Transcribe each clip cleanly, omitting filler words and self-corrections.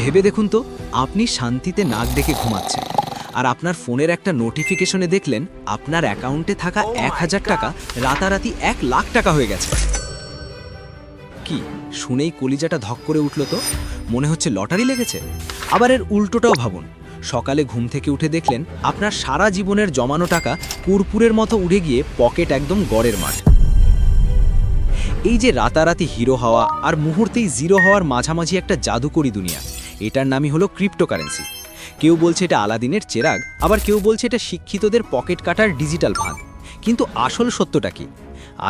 ভেবে দেখুন তো, আপনি শান্তিতে নাক ডেকে ঘুমাচ্ছেন আর আপনার ফোনের একটা নোটিফিকেশনে দেখলেন আপনার অ্যাকাউন্টে থাকা 1000 টাকা রাতারাতি 1,00,000 টাকা হয়ে গেছে। কি শুনেই কলিজাটা ধক করে উঠল তো, মনে হচ্ছে লটারি লেগেছে। আবার এর উল্টোটাও ভাবুন, সকালে ঘুম থেকে উঠে দেখলেন আপনার সারা জীবনের জমানো টাকা কুরকুরের মতো উড়ে গিয়ে পকেট একদম গড়ের মাঠ। এই যে রাতারাতি হিরো হওয়া আর মুহূর্তেই জিরো হওয়ার মাঝামাঝি একটা জাদুকরি দুনিয়া, এটার নামই হলো ক্রিপ্টোকারেন্সি। কেউ বলছে এটা আলাদিনের চেরাগ, আবার কেউ বলছে এটা শিক্ষিতদের পকেট কাটার ডিজিটাল ফাঁদ। কিন্তু আসল সত্যটা কি?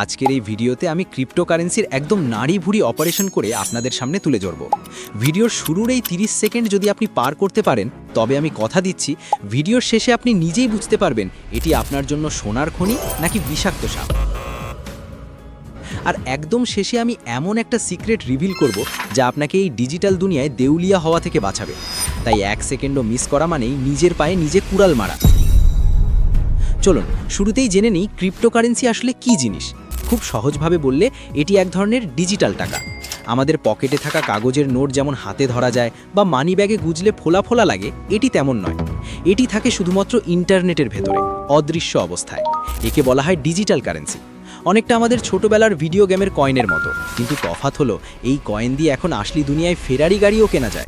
আজকের এই ভিডিওতে আমি ক্রিপ্টোকারেন্সির একদম নাড়ি ভুড়ি অপারেশন করে আপনাদের সামনে তুলে ধরব। ভিডিওর শুরুর এই 30 সেকেন্ড যদি আপনি পার করতে পারেন, তবে আমি কথা দিচ্ছি ভিডিওর শেষে আপনি নিজেই বুঝতে পারবেন এটি আপনার জন্য সোনার খনি নাকি বিষাক্ত সাপ। আর একদম শেষে আমি এমন একটা সিক্রেট রিভিল করব যা আপনাকে এই ডিজিটাল দুনিয়ায় দেউলিয়া হওয়া থেকে বাঁচাবে। তাই 1 সেকেন্ডও মিস করা মানেই নিজের পায়ে নিজে কুড়াল মারা। চলুন শুরুতেই জেনে নিই ক্রিপ্টোকারেন্সি আসলে কি জিনিস। খুব সহজভাবে বললে এটি এক ধরনের ডিজিটাল টাকা। আমাদের পকেটে থাকা কাগজের নোট যেমন হাতে ধরা যায় বা মানি ব্যাগে গুজলে ফোলা ফোলা লাগে, এটি তেমন নয়। এটি থাকে শুধুমাত্র ইন্টারনেটের ভেতরে, অদৃশ্য অবস্থায়। একে বলা হয় ডিজিটাল কারেন্সি। অনেকটা আমাদের ছোটবেলার ভিডিও গেমের কয়েনের মতো, কিন্তু তফাৎ হলো এই কয়েন দিয়ে এখন আসলি দুনিয়ায় ফেরারি গাড়িও কেনা যায়।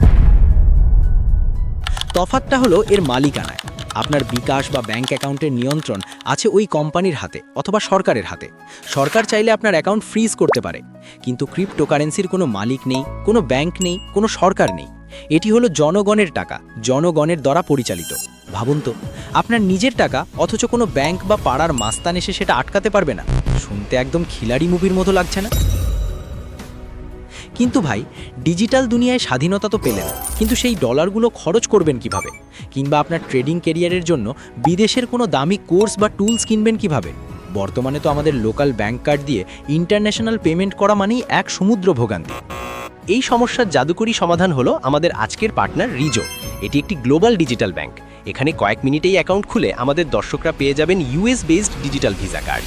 তফাৎটা হলো এর মালিকানায়। আপনার বিকাশ বা ব্যাংক অ্যাকাউন্টের নিয়ন্ত্রণ আছে ওই কোম্পানির হাতে অথবা সরকারের হাতে। সরকার চাইলে আপনার অ্যাকাউন্ট ফ্রিজ করতে পারে, কিন্তু ক্রিপ্টোকারেন্সির কোনো মালিক নেই, কোনো ব্যাংক নেই, কোনো সরকার নেই। এটি হলো জনগণের টাকা, জনগণের দ্বারা পরিচালিত। ভাবুন তো, আপনার নিজের টাকা, অথচ কোনো ব্যাংক বা পাড়ার মাস্তান এসে সেটা আটকাতে পারবে না। শুনতে একদম খিলাড়ি মুভির মতো লাগছে না? কিন্তু ভাই, ডিজিটাল দুনিয়ায় স্বাধীনতা তো পেলেন, কিন্তু সেই ডলারগুলো খরচ করবেন কিভাবে? কিংবা আপনার ট্রেডিং ক্যারিয়ারের জন্য বিদেশের কোনো দামি কোর্স বা টুলস কিনবেন কিভাবে? বর্তমানে তো আমাদের লোকাল ব্যাংক কার্ড দিয়ে ইন্টারন্যাশনাল পেমেন্ট করা মানেই এক সমুদ্র ভোগান্তি। এই সমস্যার জাদুকরী সমাধান হলো আমাদের আজকের পার্টনার রিজো। এটি একটি গ্লোবাল ডিজিটাল ব্যাংক। এখানে কয়েক মিনিটেই অ্যাকাউন্ট খুলে আমাদের দর্শকরা পেয়ে যাবেন US based digital visa card.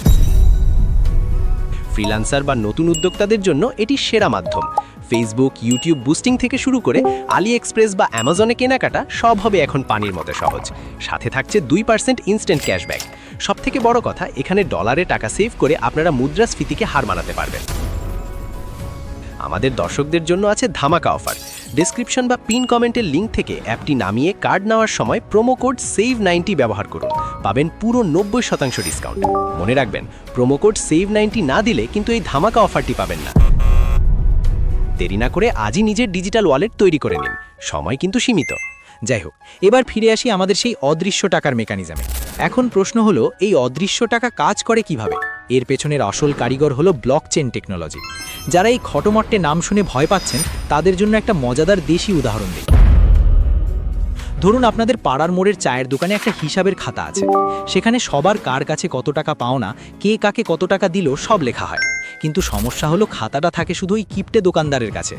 Freelancer বা নতুন উদ্যোক্তাদের জন্য এটি সেরা মাধ্যম। ফেসবুক, ইউটিউব বুস্টিং থেকে শুরু করে আলি এক্সপ্রেস বা অ্যামাজনে কেনাকাটা সব হবে এখন পানির মতো সহজ। সাথে থাকছে 2% ইনস্ট্যান্ট ক্যাশব্যাক। সবথেকে বড় কথা, এখানে ডলারে টাকা সেভ করে আপনারা মুদ্রাস্ফীতিকে হার মানাতে পারবেন। আমাদের দর্শকদের জন্য আছে ধামাকা অফার। ডেসক্রিপশন বা পিন কমেন্টের লিঙ্ক থেকে অ্যাপটি নামিয়ে কার্ড নেওয়ার সময় প্রোমো কোড SAVE90 ব্যবহার করুন। পাবেন পুরো 90% ডিসকাউন্ট। মনে রাখবেন, প্রোমো কোড SAVE90 না দিলে কিন্তু এই ধামাকা অফারটি পাবেন না। দেরি না করে আজই নিজের ডিজিটাল ওয়ালেট তৈরি করে নিন, সময় কিন্তু সীমিত। যাই হোক, এবার ফিরে আসি আমাদের সেই অদৃশ্য টাকার মেকানিজমে। এখন প্রশ্ন হলো, এই অদৃশ্য টাকা কাজ করে কিভাবে? এর পেছনের আসল কারিগর হলো ব্লকচেন টেকনোলজি। যারা এই খটোমট্টে নাম শুনে ভয় পাচ্ছেন, তাদের জন্য একটা মজাদার দেশি উদাহরণ দিই। ধরুন আপনাদের পাড়ার মোড়ের চায়ের দোকানে একটা হিসাবের খাতা আছে। সেখানে সবার কার কাছে কত টাকা পাওনা, কে কাকে কত টাকা দিল সব লেখা হয়। কিন্তু সমস্যা হলো খাতাটা থাকে শুধু ওই কিপটে দোকানদারের কাছে।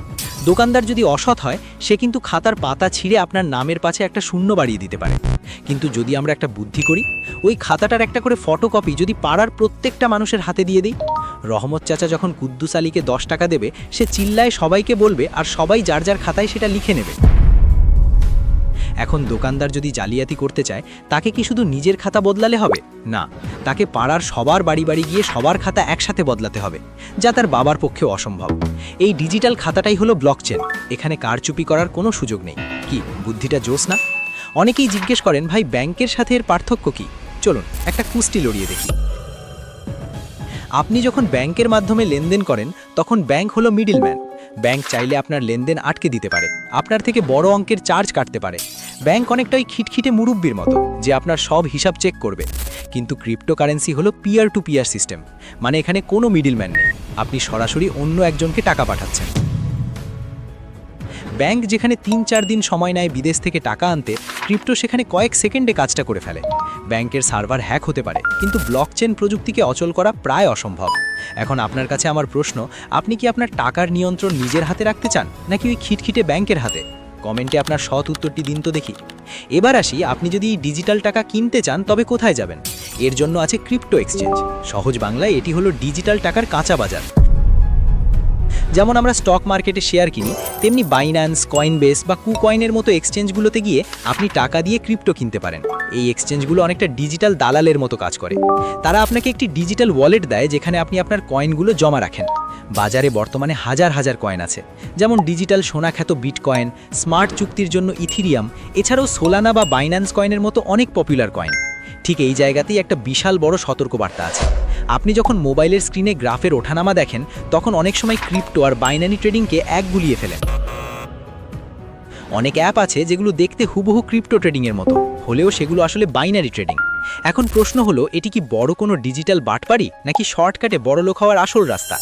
দোকানদার যদি অসৎ হয়, সে কিন্তু খাতার পাতা ছিঁড়ে আপনার নামের পাশে একটা শূন্য বাড়িয়ে দিতে পারে। কিন্তু যদি আমরা একটা বুদ্ধি করি, ওই খাতাটার একটা করে ফটোকপি যদি পাড়ার প্রত্যেকটা মানুষের হাতে দিয়ে দিই, রহমত চাচা যখন কুদ্দুস আলীকে 10 টাকা দেবে, সে চিল্লায় সবাইকে বলবে আর সবাই যার যার খাতায় সেটা লিখে নেবে। এখন দোকানদার যদি জালিয়াতি করতে চায়, তাকে কি শুধু নিজের খাতা বদলালে হবে? না, তাকে পাড়ার সবার বাড়ি বাড়ি গিয়ে সবার খাতা একসাথে বদলাতে হবে, যা তার বাবার পক্ষে অসম্ভব। এই ডিজিটাল খাতাটাই হলো ব্লকচেন। এখানে কারচুপি করার কোনো সুযোগ নেই। কি বুদ্ধিটা জোস না? অনেকেই জিজ্ঞেস করেন, ভাই ব্যাংকের সাথে এর পার্থক্য কি? চলুন একটা কুস্তি লড়িয়ে দেখি। আপনি যখন ব্যাংকের মাধ্যমে লেনদেন করেন, তখন ব্যাংক হলো মিডলম্যান। ব্যাংক চাইলে আপনার লেনদেন আটকে দিতে পারে, আপনার থেকে বড় অঙ্কের চার্জ কাটতে পারে। ব্যাংক অনেকটাই খিটখিটে মুরব্বির মতো, যে আপনার সব হিসাব চেক করবে। কিন্তু ক্রিপ্টোকারেন্সি হলো পিয়ার টু পিয়ার সিস্টেম, মানে এখানে কোনো মিডলম্যান নেই। আপনি সরাসরি অন্য একজনকে টাকা পাঠাচ্ছেন। ব্যাংক যেখানে 3-4 দিন সময় নেয় বিদেশ থেকে টাকা আনতে, ক্রিপ্টো সেখানে কয়েক সেকেন্ডে কাজটা করে ফেলে। ব্যাংকের সার্ভার হ্যাক হতে পারে, কিন্তু ব্লকচেন প্রযুক্তিকে অচল করা প্রায় অসম্ভব। এখন আপনার কাছে আমার প্রশ্ন, আপনি কি আপনার টাকার নিয়ন্ত্রণ নিজের হাতে রাখতে চান, নাকি ওই খিটখিটে ব্যাংকের হাতে? কমেন্টে আপনার সৎ উত্তরটি দিন তো দেখি। এবার আসি, আপনি যদি ডিজিটাল টাকা কিনতে চান, তবে কোথায় যাবেন? এর জন্য আছে ক্রিপ্টো এক্সচেঞ্জ। সহজ বাংলায় এটি হলো ডিজিটাল টাকার কাঁচা বাজার। যেমন আমরা স্টক মার্কেটে শেয়ার কিনি, তেমনি বাইন্যান্স, কয়েনবেস বা কুকয়েনের মতো এক্সচেঞ্জগুলোতে গিয়ে আপনি টাকা দিয়ে ক্রিপ্টো কিনতে পারেন। এই এক্সচেঞ্জগুলো অনেকটা ডিজিটাল দালালের মতো কাজ করে। তারা আপনাকে একটি ডিজিটাল ওয়ালেট দেয় যেখানে আপনি আপনার কয়েনগুলো জমা রাখেন। বাজারে বর্তমানে হাজার হাজার কয়েন আছে, যেমন ডিজিটাল সোনাখ্যাত বিটকয়েন, স্মার্ট চুক্তির জন্য ইথিরিয়াম, এছাড়াও সোলানা বা বাইন্যান্স কয়েনের মতো অনেক পপুলার কয়েন। ঠিক এই জায়গাতেই একটা বিশাল বড় সতর্কবার্তা আছে। আপনি যখন মোবাইলের স্ক্রিনে গ্রাফের ওঠানামা দেখেন, তখন অনেক সময় ক্রিপ্টো আর বাইনারি ট্রেডিংকে এক গুলিয়ে ফেলেন। অনেক অ্যাপ আছে যেগুলো দেখতে হুবহু ক্রিপ্টো ট্রেডিংয়ের মতো, হলেও সেগুলো আসলে বাইনারি ট্রেডিং। এখন প্রশ্ন হলো, এটি কি বড় কোনো ডিজিটাল বাটপারি নাকি শর্টকাটে বড়লোক হওয়ার আসল রাস্তা?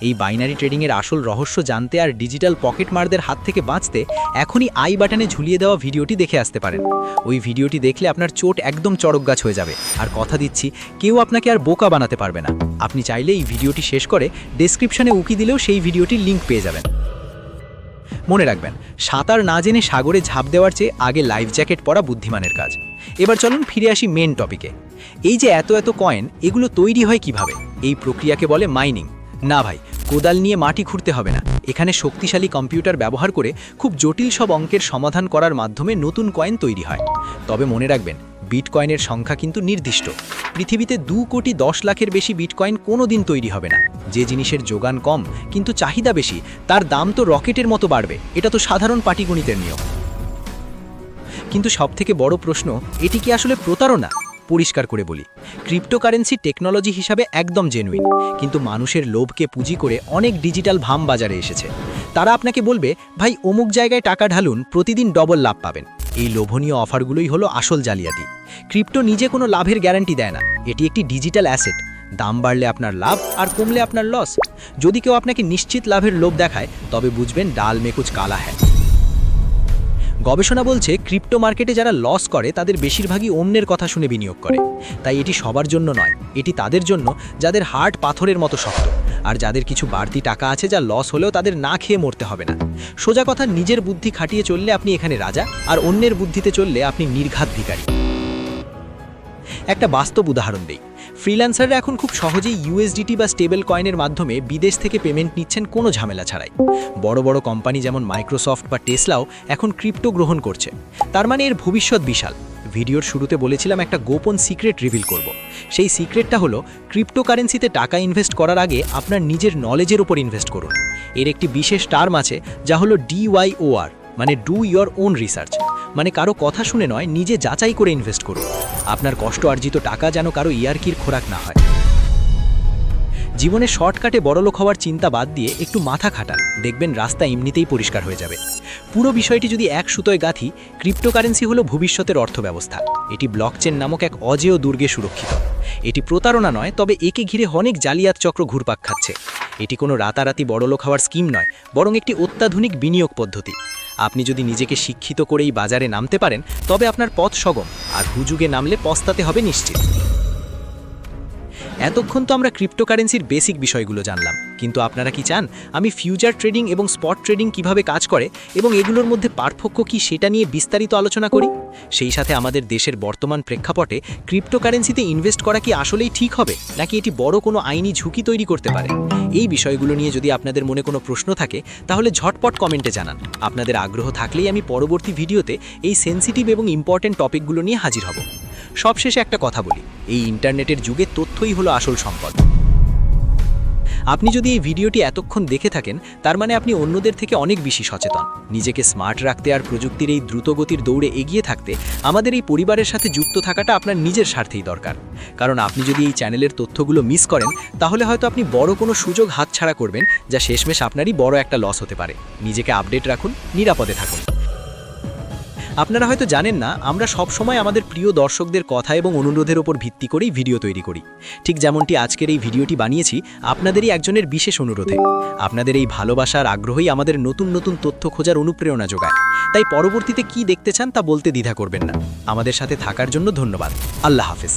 এই বাইনারি ট্রেডিংয়ের আসল রহস্য জানতে আর ডিজিটাল পকেটমারদের হাত থেকে বাঁচতে এখনই আই বাটনে ঝুলিয়ে দেওয়া ভিডিওটি দেখে আসতে পারেন। ওই ভিডিওটি দেখলে আপনার চোট একদম চড়কগাছ হয়ে যাবে, আর কথা দিচ্ছি কেউ আপনাকে আর বোকা বানাতে পারবে না। আপনি চাইলে এই ভিডিওটি শেষ করে ডেসক্রিপশনে উকি দিলেও সেই ভিডিওটির লিঙ্ক পেয়ে যাবেন। মনে রাখবেন, সাঁতার না জেনে সাগরে ঝাঁপ দেওয়ার চেয়ে আগে লাইফ জ্যাকেট পরা বুদ্ধিমানের কাজ। এবার চলুন ফিরে আসি মেন টপিকে। এই যে এত এত কয়েন, এগুলো তৈরি হয় কিভাবে? এই প্রক্রিয়াকে বলে মাইনিং। না ভাই, কোদাল নিয়ে মাটি খুঁড়তে হবে না। এখানে শক্তিশালী কম্পিউটার ব্যবহার করে খুব জটিল সব অঙ্কের সমাধান করার মাধ্যমে নতুন কয়েন তৈরি হয়। তবে মনে রাখবেন, বিটকয়েনের সংখ্যা কিন্তু নির্দিষ্ট। পৃথিবীতে 2,10,00,000-এর বেশি বিটকয়েন কোনো দিন তৈরি হবে না। যে জিনিসের যোগান কম কিন্তু চাহিদা বেশি, তার দাম তো রকেটের মতো বাড়বে। এটা তো সাধারণ পাটিগণিতের নিয়ম। কিন্তু সবথেকে বড় প্রশ্ন, এটি কি আসলে প্রতারণা? পরিষ্কার করে বলি, ক্রিপ্টোকারেন্সি টেকনোলজি হিসাবে একদম জেনুইন, কিন্তু মানুষের লোভকে পুঁজি করে অনেক ডিজিটাল ভাম বাজারে এসেছে। তারা আপনাকে বলবে, ভাই অমুক জায়গায় টাকা ঢালুন, প্রতিদিন ডবল লাভ পাবেন। এই লোভনীয় অফারগুলোই হলো আসল জালিয়াতি। ক্রিপ্টো নিজে কোনো লাভের গ্যারান্টি দেয় না। এটি একটি ডিজিটাল অ্যাসেট। দাম বাড়লে আপনার লাভ আর কমলে আপনার লস। যদি কেউ আপনাকে নিশ্চিত লাভের লোভ দেখায়, তবে বুঝবেন ডাল মে কুছ কালা হ্যায়। গবেষণা বলছে, ক্রিপ্টো মার্কেটে যারা লস করে তাদের বেশিরভাগই অন্যের কথা শুনে বিনিয়োগ করে। তাই এটি সবার জন্য নয়, এটি তাদের জন্য যাদের হার্ট পাথরের মতো শক্ত, আর যাদের কিছু বাড়তি টাকা আছে যা লস হলেও তাদের না খেয়ে মরতে হবে না। সোজা কথা, নিজের বুদ্ধি খাটিয়ে চললে আপনি এখানে রাজা, আর অন্যের বুদ্ধিতে চললে আপনি নির্ঘাত ভিখারি। একটা বাস্তব উদাহরণ দেই। ফ্রিল্যান্সাররা এখন খুব সহজেই ইউএসডিটি বা স্টেবল কয়েনের মাধ্যমে বিদেশ থেকে পেমেন্ট নিচ্ছেন কোনো ঝামেলা ছাড়াই। বড় বড় কোম্পানি যেমন মাইক্রোসফট বা টেসলাও এখন ক্রিপ্টো গ্রহণ করছে। তার মানে এর ভবিষ্যৎ বিশাল। ভিডিওর শুরুতে বলেছিলাম একটা গোপন সিক্রেট রিভিল করব। সেই সিক্রেটটা হলো, ক্রিপ্টোকারেন্সিতে টাকা ইনভেস্ট করার আগে আপনার নিজের নলেজের উপর ইনভেস্ট করুন। এর একটি বিশেষ টার্ম আছে যা হলো DYOR, মানে ডু ইয়োর ওন রিসার্চ। মানে কারো কথা শুনে নয়, নিজে যাচাই করে ইনভেস্ট করুন। আপনার কষ্ট অর্জিত টাকা যেন কারো ইয়ারকির খোরাক না হয়। জীবনে শর্টকাটে বড়লোক হওয়ার চিন্তা বাদ দিয়ে একটু মাথা খাটান, দেখবেন রাস্তা এমনিতেই পরিষ্কার হয়ে যাবে। পুরো বিষয়টি যদি এক সুতোয় গাঁথি, ক্রিপ্টোকারেন্সি হলো ভবিষ্যতের অর্থব্যবস্থা। এটি ব্লকচেন নামক এক অজেয় দুর্গে সুরক্ষিত। এটি প্রতারণা নয়, তবে একে ঘিরে অনেক জালিয়াত চক্র ঘুরপাক খাচ্ছে। এটি কোনো রাতারাতি বড়লোক হওয়ার স্কিম নয়, বরং একটি অত্যাধুনিক বিনিয়োগ পদ্ধতি। আপনি যদি নিজেকে শিক্ষিত করে এই বাজারে নামতে পারেন, তবে আপনার পথ সগম, আর হুজুগে নামলে পস্তাতে হবে নিশ্চিত। এতক্ষণ তো আমরা ক্রিপ্টোকারেন্সির বেসিক বিষয়গুলো জানলাম, কিন্তু আপনারা কি চান আমি ফিউচার ট্রেডিং এবং স্পট ট্রেডিং কিভাবে কাজ করে এবং এগুলোর মধ্যে পার্থক্য কি সেটা নিয়ে বিস্তারিত আলোচনা করি? সেই সাথে আমাদের দেশের বর্তমান প্রেক্ষাপটে ক্রিপ্টোকারেন্সিতে ইনভেস্ট করা কি আসলেই ঠিক হবে, নাকি এটি বড় কোনো আইনি ঝুঁকি তৈরি করতে পারে? এই বিষয়গুলো নিয়ে যদি আপনাদের মনে কোনো প্রশ্ন থাকে, তাহলে ঝটপট কমেন্টে জানান। আপনাদের আগ্রহ থাকলেই আমি পরবর্তী ভিডিওতে এই সেন্সিটিভ এবং ইম্পর্টেন্ট টপিকগুলো নিয়ে হাজির হব। সবশেষে একটা কথা বলি, এই ইন্টারনেটের যুগে তথ্যই হলো আসল সম্পদ। আপনি যদি এই ভিডিওটি এতক্ষণ দেখে থাকেন, তার মানে আপনি অন্যদের থেকে অনেক বেশি সচেতন। নিজেকে স্মার্ট রাখতে আর প্রযুক্তির এই দ্রুতগতির দৌড়ে এগিয়ে থাকতে আমাদের এই পরিবারের সাথে যুক্ত থাকাটা আপনার নিজের স্বার্থেই দরকার। কারণ আপনি যদি এই চ্যানেলের তথ্যগুলো মিস করেন, তাহলে হয়তো আপনি বড় কোনো সুযোগ হাতছাড়া করবেন, যা শেষমেশ আপনারই বড় একটা লস হতে পারে। নিজেকে আপডেট রাখুন, নিরাপদে থাকুন। আপনারা হয়তো জানেন না, আমরা সব সময় আমাদের প্রিয় দর্শকদের কথা এবং অনুরোধের উপর ভিত্তি করেই ভিডিও তৈরি করি। ঠিক যেমনটি আজকের এই ভিডিওটি বানিয়েছি আপনাদেরই একজনের বিশেষ অনুরোধে। আপনাদের এই ভালোবাসার আগ্রহই আমাদের নতুন নতুন তথ্য খোঁজার অনুপ্রেরণা যোগায়। তাই পরবর্তীতে কি দেখতে চান তা বলতে দ্বিধা করবেন না। আমাদের সাথে থাকার জন্য ধন্যবাদ। আল্লাহ হাফেজ।